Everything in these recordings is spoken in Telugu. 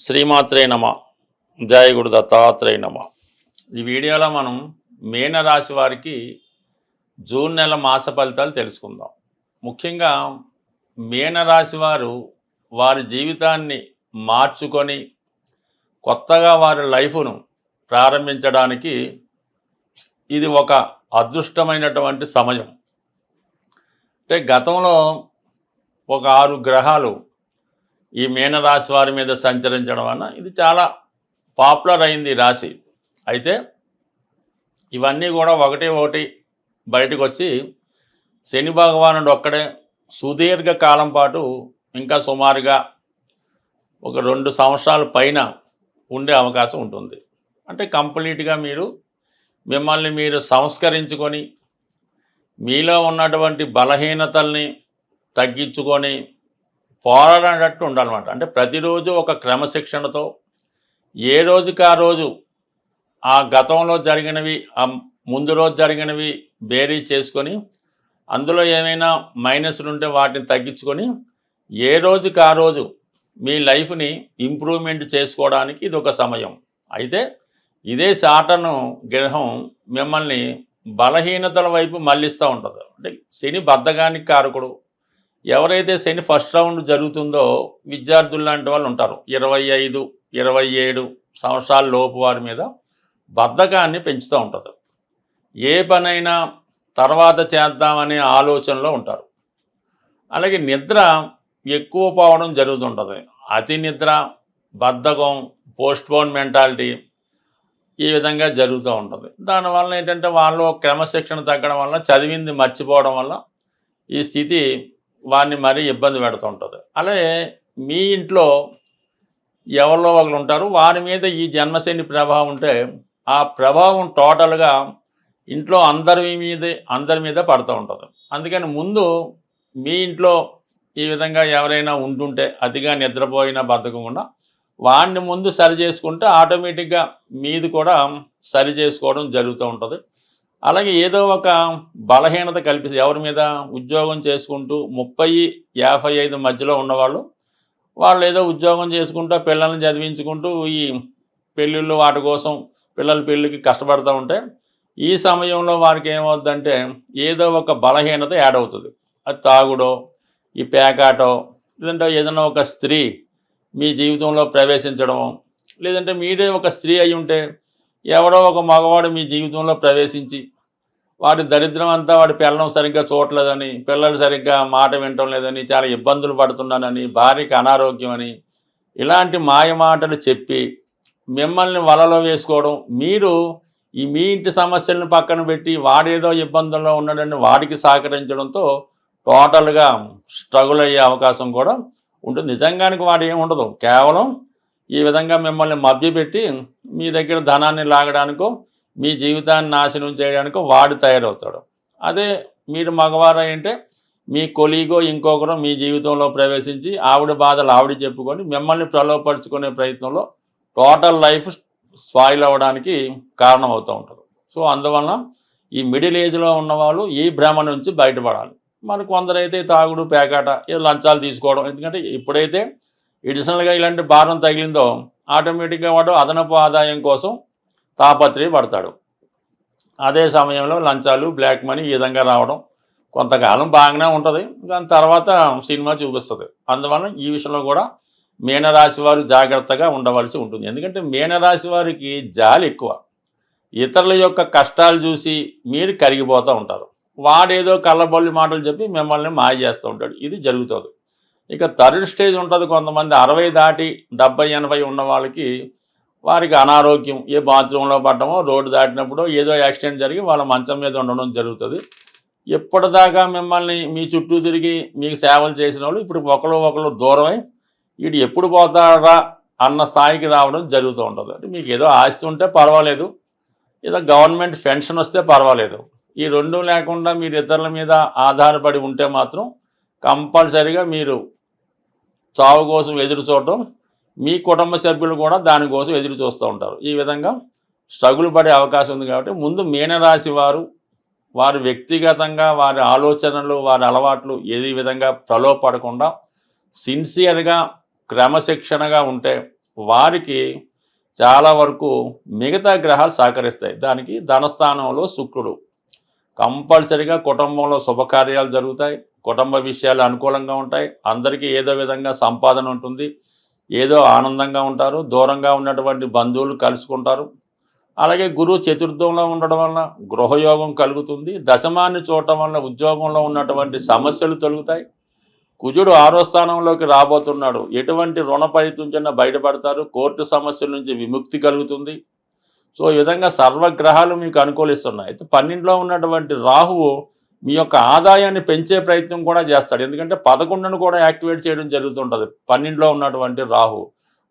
శ్రీమాత్రే నమ. జయ గురు దత్తాత్రేయ నమ. ఈ వీడియోలో మనం మీనరాశి వారికి జూన్ నెల మాస ఫలితాలు తెలుసుకుందాం. ముఖ్యంగా మీనరాశి వారు వారి జీవితాన్ని మార్చుకొని కొత్తగా వారి లైఫ్ను ప్రారంభించడానికి ఇది ఒక అదృష్టమైనటువంటి సమయం. అంటే గతంలో ఒక 6 గ్రహాలు ఈ మీనరాశి వారి మీద సంచరించడం వలన ఇది చాలా పాపులర్ అయింది ఈ రాశి. అయితే ఇవన్నీ కూడా ఒకటి బయటకు వచ్చి శని భగవానుడు ఒక్కడే సుదీర్ఘ కాలం పాటు ఇంకా సుమారుగా ఒక 2 సంవత్సరాల పైన ఉండే అవకాశం ఉంటుంది. అంటే కంప్లీట్గా మిమ్మల్ని మీరు సంస్కరించుకొని మీలో ఉన్నటువంటి బలహీనతల్ని తగ్గించుకొని పోరాడేటట్టు ఉండాలన్నమాట. అంటే ప్రతిరోజు ఒక క్రమశిక్షణతో ఏ రోజుకి ఆ రోజు ఆ గతంలో జరిగినవి ఆ ముందు రోజు జరిగినవి బేరీ చేసుకొని అందులో ఏమైనా మైనస్లు ఉంటే వాటిని తగ్గించుకొని ఏ రోజుకి ఆ రోజు మీ లైఫ్ని ఇంప్రూవ్మెంట్ చేసుకోవడానికి ఇది ఒక సమయం. అయితే ఇదే సాటర్న్ గ్రహం మిమ్మల్ని బలహీనతల వైపు మళ్ళిస్తూ ఉంటుంది. అంటే శని బద్ధకానికి కారకుడు. ఎవరైతే శని ఫస్ట్ రౌండ్ జరుగుతుందో విద్యార్థులు లాంటి వాళ్ళు ఉంటారు, 25, 27 సంవత్సరాల లోపు వారి మీద బద్ధకాన్ని పెంచుతూ ఉంటుంది. ఏ పనైనా తర్వాత చేద్దామనే ఆలోచనలో ఉంటారు. అలాగే నిద్ర ఎక్కువ పోవడం జరుగుతుంటుంది. అతి నిద్ర, బద్ధకం, పోస్ట్పోన్ మెంటాలిటీ ఈ విధంగా జరుగుతూ ఉంటుంది. దానివల్ల ఏంటంటే వాళ్ళు క్రమశిక్షణ తగ్గడం వల్ల, చదివింది మర్చిపోవడం వల్ల ఈ స్థితి వారిని మరీ ఇబ్బంది పెడుతుంటుంది. అలాగే మీ ఇంట్లో ఎవరిలో ఒకరు ఉంటారు, వారి మీద ఈ జన్మశని ప్రభావం ఉంటే ఆ ప్రభావం టోటల్గా ఇంట్లో అందరి మీద పడుతూ ఉంటుంది. అందుకని ముందు మీ ఇంట్లో ఈ విధంగా ఎవరైనా ఉంటుంటే అతిగా నిద్రపోయినా బద్ధకకుండా వాడిని ముందు సరి చేసుకుంటే ఆటోమేటిక్గా మీది కూడా సరి చేసుకోవడం జరుగుతూ ఉంటుంది. అలాగే ఏదో ఒక బలహీనత కల్పిస్తే ఎవరి మీద ఉద్యోగం చేసుకుంటూ 30-55 మధ్యలో ఉన్నవాళ్ళు వాళ్ళు ఏదో ఉద్యోగం చేసుకుంటూ పిల్లల్ని చదివించుకుంటూ ఈ పెళ్ళిళ్ళు వాటి కోసం పిల్లల పెళ్ళికి కష్టపడుతూ ఉంటే ఈ సమయంలో వారికి ఏమవుతుందంటే ఏదో ఒక బలహీనత యాడ్ అవుతుంది. అది తాగుడో, ఈ పేకాటో, లేదంటే ఏదైనా ఒక స్త్రీ మీ జీవితంలో ప్రవేశించడం, లేదంటే మీరే ఒక స్త్రీ అయి ఉంటే ఎవడో ఒక మగవాడు మీ జీవితంలో ప్రవేశించి వాడి దరిద్రం అంతా వాడి పిల్లలు సరిగ్గా చూడలేదని, పిల్లలు సరిగ్గా మాట వినటం లేదని, చాలా ఇబ్బందులు పడుతున్నానని, భార్యకి అనారోగ్యం అని ఇలాంటి మాయ మాటలు చెప్పి మిమ్మల్ని వలలో వేసుకోవడం, మీరు మీ ఇంటి సమస్యలను పక్కన పెట్టి వాడేదో ఇబ్బందుల్లో ఉన్నాడని వాడికి సహకరించడంతో టోటల్గా స్ట్రగుల్ అయ్యే అవకాశం కూడా ఉంటుంది. నిజంగానికి వాడు ఏముండదు, కేవలం ఈ విధంగా మిమ్మల్ని మభ్యపెట్టి మీ దగ్గర ధనాన్ని లాగడానికో మీ జీవితాన్ని నాశనం చేయడానికో వాడు తయారవుతాడు. అదే మీరు మగవారు అంటే మీ కొలీగో ఇంకొకరు మీ జీవితంలో ప్రవేశించి ఆవిడ బాధలు ఆవిడ చెప్పుకొని మిమ్మల్ని ప్రలోభపరుచుకునే ప్రయత్నంలో టోటల్ లైఫ్ స్పాయిల్ అవ్వడానికి కారణం అవుతూ ఉంటుంది. సో అందువలన ఈ మిడిల్ ఏజ్లో ఉన్నవాళ్ళు ఈ భ్రమ నుంచి బయటపడాలి. మనకు కొందరైతే తాగుడు, పేకాట, లంచాలు తీసుకోవడం, ఎందుకంటే ఎప్పుడైతే ఎడిషనల్గా ఇలాంటి భారం తగిలిందో ఆటోమేటిక్గా వాడు అదనపు ఆదాయం కోసం తాపత్రయపడతాడు. అదే సమయంలో లంచాలు, బ్లాక్ మనీ ఈ విధంగా రావడం కొంతకాలం బాగానే ఉంటుంది, దాని తర్వాత సినిమా చూపిస్తుంది. అందువల్ల ఈ విషయంలో కూడా మీనరాశి వారు జాగ్రత్తగా ఉండవలసి ఉంటుంది. ఎందుకంటే మీనరాశి వారికి జాలి ఎక్కువ. ఇతరుల యొక్క కష్టాలు చూసి మీరు కరిగిపోతూ ఉంటారు. వాడేదో కళ్ళబొల్లి మాటలు చెప్పి మిమ్మల్ని మాయ చేస్తూ ఉంటాడు. ఇది జరుగుతుంది. ఇక థర్డ్ స్టేజ్ ఉంటుంది. కొంతమంది 60 దాటి 70-80 ఉన్న వాళ్ళకి వారికి అనారోగ్యం, ఏ బాత్రూంలో పడ్డమో, రోడ్డు దాటినప్పుడు ఏదో యాక్సిడెంట్ జరిగి వాళ్ళ మంచం మీద ఉండడం జరుగుతుంది. ఎప్పటిదాకా మిమ్మల్ని మీ చుట్టూ తిరిగి మీకు సేవలు చేసిన వాళ్ళు ఇప్పుడు ఒకరు దూరమై వీడు ఎప్పుడు పోతాడా అన్న స్థాయికి రావడం జరుగుతూ ఉంటుంది. అంటే మీకు ఏదో ఆస్తి ఉంటే పర్వాలేదు, ఏదో గవర్నమెంట్ పెన్షన్ వస్తే పర్వాలేదు. ఈ రెండు లేకుండా మీరు ఇతరుల మీద ఆధారపడి ఉంటే మాత్రం కంపల్సరీగా మీరు చావు కోసం ఎదురు చూడటం, మీ కుటుంబ సభ్యులు కూడా దానికోసం ఎదురు చూస్తూ ఉంటారు. ఈ విధంగా స్ట్రగుల్ పడే అవకాశం ఉంది. కాబట్టి ముందు మీనరాశి వారు వ్యక్తిగతంగా వారి ఆలోచనలు, వారి అలవాట్లు ఏది విధంగా ప్రలోభపడకుండా సిన్సియర్గా క్రమశిక్షణగా ఉంటే వారికి చాలా వరకు మిగతా గ్రహాలు సహకరిస్తాయి. దానికి ధనస్థానంలో శుక్రుడు కంపల్సరిగా కుటుంబంలో శుభకార్యాలు జరుగుతాయి. కుటుంబ విషయాలు అనుకూలంగా ఉంటాయి. అందరికీ ఏదో విధంగా సంపాదన ఉంటుంది. ఏదో ఆనందంగా ఉంటారు. దూరంగా ఉన్నటువంటి బంధువులు కలుసుకుంటారు. అలాగే గురువు చతుర్థంలో ఉండడం వలన గృహయోగం కలుగుతుంది. దశమాన్ని చూడటం వలన ఉద్యోగంలో ఉన్నటువంటి సమస్యలు తొలుగుతాయి. కుజుడు 6వ స్థానంలోకి రాబోతున్నాడు. ఎటువంటి రుణ పరితుంచిన బయటపడతారు. కోర్టు సమస్యల నుంచి విముక్తి కలుగుతుంది. సో ఈ విధంగా సర్వగ్రహాలు మీకు అనుకూలిస్తున్నాయి. అయితే 12లో ఉన్నటువంటి రాహువు మీ యొక్క ఆదాయాన్ని పెంచే ప్రయత్నం కూడా చేస్తాడు. ఎందుకంటే 11ను కూడా యాక్టివేట్ చేయడం జరుగుతుంటుంది. 12లో ఉన్నటువంటి రాహువు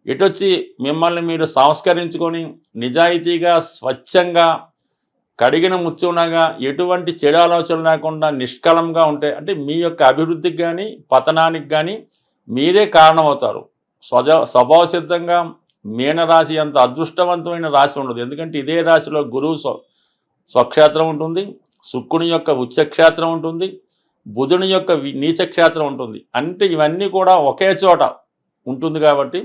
ఇటొచ్చి మిమ్మల్ని మీరు సంస్కరించుకొని నిజాయితీగా స్వచ్ఛంగా కడిగిన ముత్యంలాగా ఎటువంటి చెడు ఆలోచన లేకుండా నిష్కలంగా ఉంటే అంటే మీ యొక్క అభివృద్ధికి కానీ పతనానికి కానీ మీరే కారణమవుతారు. స్వభావ సిద్ధంగా మీనరాశి అంత అదృష్టవంతమైన రాశి ఉండదు. ఎందుకంటే ఇదే రాశిలో గురువు స్వక్షేత్రం ఉంటుంది, శుక్రుని యొక్క ఉచ్చక్షేత్రం ఉంటుంది, బుధుని యొక్క నీచక్షేత్రం ఉంటుంది. అంటే ఇవన్నీ కూడా ఒకే చోట ఉంటుంది. కాబట్టి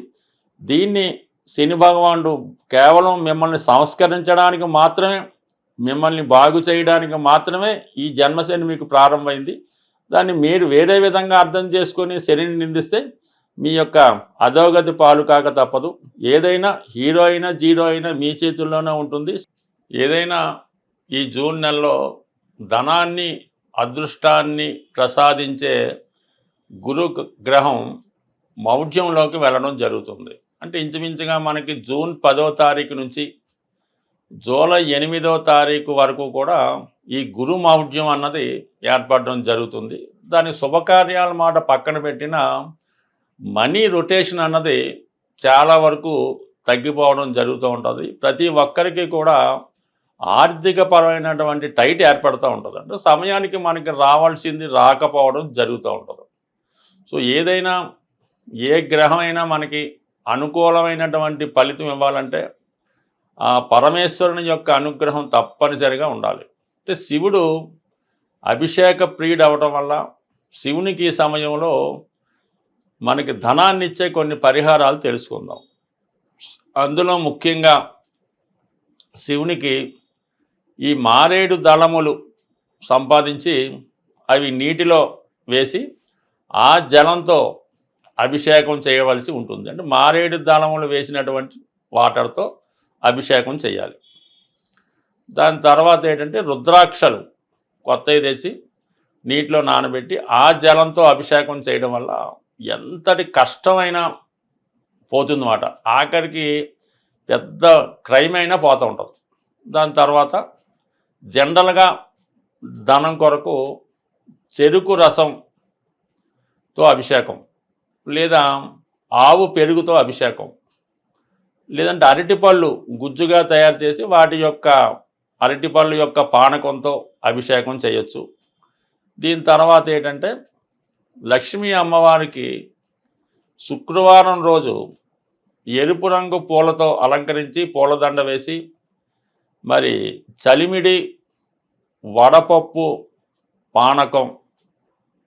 దీన్ని శని భగవానుడు కేవలం మిమ్మల్ని సంస్కరించడానికి మాత్రమే, మిమ్మల్ని బాగు చేయడానికి మాత్రమే ఈ జన్మశని మీకు ప్రారంభమైంది. దాన్ని మీరు వేరే విధంగా అర్థం చేసుకొని శనిని నిందిస్తే మీ యొక్క అధోగతి పాలు కాక తప్పదు. ఏదైనా హీరో అయినా జీరో అయినా మీ చేతుల్లోనే ఉంటుంది. ఏదైనా ఈ జూన్ నెలలో ధనాన్ని అదృష్టాన్ని ప్రసాదించే గురు గ్రహం మౌఢ్యంలోకి వెళ్ళడం జరుగుతుంది. అంటే ఇంచుమించుగా మనకి జూన్ 10వ తారీఖు నుంచి జూలై 8వ తారీఖు వరకు కూడా ఈ గురు మౌఢ్యం అన్నది ఏర్పడడం జరుగుతుంది. దాని శుభకార్యాల మాట పక్కన పెట్టిన మనీ రొటేషన్ అన్నది చాలా వరకు తగ్గిపోవడం జరుగుతూ ఉంటుంది. ప్రతి ఒక్కరికి కూడా ఆర్థిక పరమైనటువంటి టైట్ ఏర్పడుతూ ఉంటుంది. అంటే సమయానికి మనకి రావాల్సింది రాకపోవడం జరుగుతూ ఉంటుంది. సో ఏదైనా ఏ గ్రహమైనా మనకి అనుకూలమైనటువంటి ఫలితం ఇవ్వాలంటే ఆ పరమేశ్వరుని యొక్క అనుగ్రహం తప్పనిసరిగా ఉండాలి. అంటే శివుడు అభిషేక ప్రియుడు అవడం వల్ల శివునికి ఈ సమయంలో మనకి ధనాన్ని ఇచ్చే కొన్ని పరిహారాలు తెలుసుకుందాం. అందులో ముఖ్యంగా శివునికి ఈ మారేడు దళములు సంపాదించి అవి నీటిలో వేసి ఆ జలంతో అభిషేకం చేయవలసి ఉంటుంది. అంటే మారేడు దళములు వేసినటువంటి వాటర్తో అభిషేకం చేయాలి. దాని తర్వాత ఏంటంటే రుద్రాక్షలు కొత్తవి తెచ్చి నీటిలో నానబెట్టి ఆ జలంతో అభిషేకం చేయడం వల్ల ఎంతటి కష్టమైనా పోతుందన్నమాట. ఆఖరికి పెద్ద క్రైమ్ అయినా పోతూ ఉంటుంది. దాని తర్వాత జనరల్గా ధనం కొరకు చెరుకు రసంతో అభిషేకం, లేదా ఆవు పెరుగుతో అభిషేకం, లేదంటే అరటిపళ్ళు గుజ్జుగా తయారు చేసి వాటి యొక్క అరటిపళ్ళు యొక్క పానకంతో అభిషేకం చేయొచ్చు. దీని తర్వాత ఏంటంటే లక్ష్మీ అమ్మవారికి శుక్రవారం రోజు ఎరుపు రంగు పూలతో అలంకరించి పూలదండ వేసి మరి చలిమిడి వడపప్పు పానకం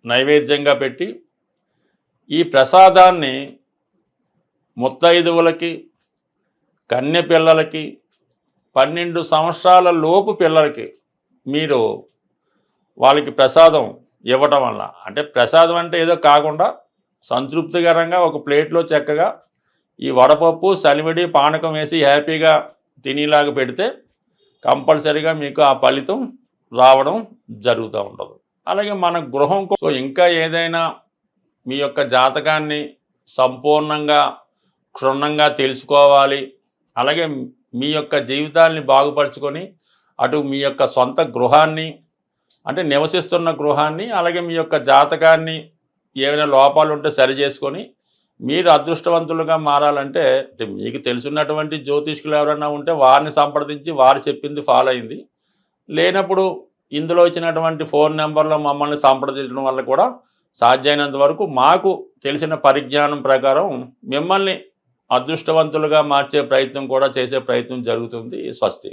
నైవేద్యంగా పెట్టి ఈ ప్రసాదాన్ని ముత్తైదువులకి, కన్య పిల్లలకి, 12 సంవత్సరాల లోపు పిల్లలకి మీరు వాళ్ళకి ప్రసాదం ఇవ్వటం వల్ల, అంటే ప్రసాదం అంటే ఏదో కాకుండా సంతృప్తికరంగా ఒక ప్లేట్లో చక్కగా ఈ వడపప్పు చలిమిడి పానకం వేసి హ్యాపీగా తినేలాగా పెడితే కంపల్సరీగా మీకు ఆ ఫలితం రావడం జరుగుతూ ఉంటుంది. అలాగే మన గృహం ఇంకా ఏదైనా మీ యొక్క జాతకాన్ని సంపూర్ణంగా క్షుణ్ణంగా తెలుసుకోవాలి, అలాగే మీ యొక్క జీవితాన్ని బాగుపరుచుకొని అటు మీ యొక్క సొంత గృహాన్ని అంటే నివసిస్తున్న గృహాన్ని, అలాగే మీ యొక్క జాతకాన్ని ఏమైనా లోపాలు ఉంటే సరి చేసుకొని మీరు అదృష్టవంతులుగా మారాలంటే మీకు తెలుసున్నటువంటి జ్యోతిష్కులు ఎవరైనా ఉంటే వారిని సంప్రదించి వారు చెప్పింది ఫాలో అయింది. లేనప్పుడు ఇందులో ఇచ్చినటువంటి ఫోన్ నెంబర్లో మమ్మల్ని సంప్రదించడం వల్ల కూడా సాధ్యమైనంత వరకు మాకు తెలిసిన పరిజ్ఞానం ప్రకారం మిమ్మల్ని అదృష్టవంతులుగా మార్చే ప్రయత్నం కూడా చేసే ప్రయత్నం జరుగుతుంది. స్వస్తి.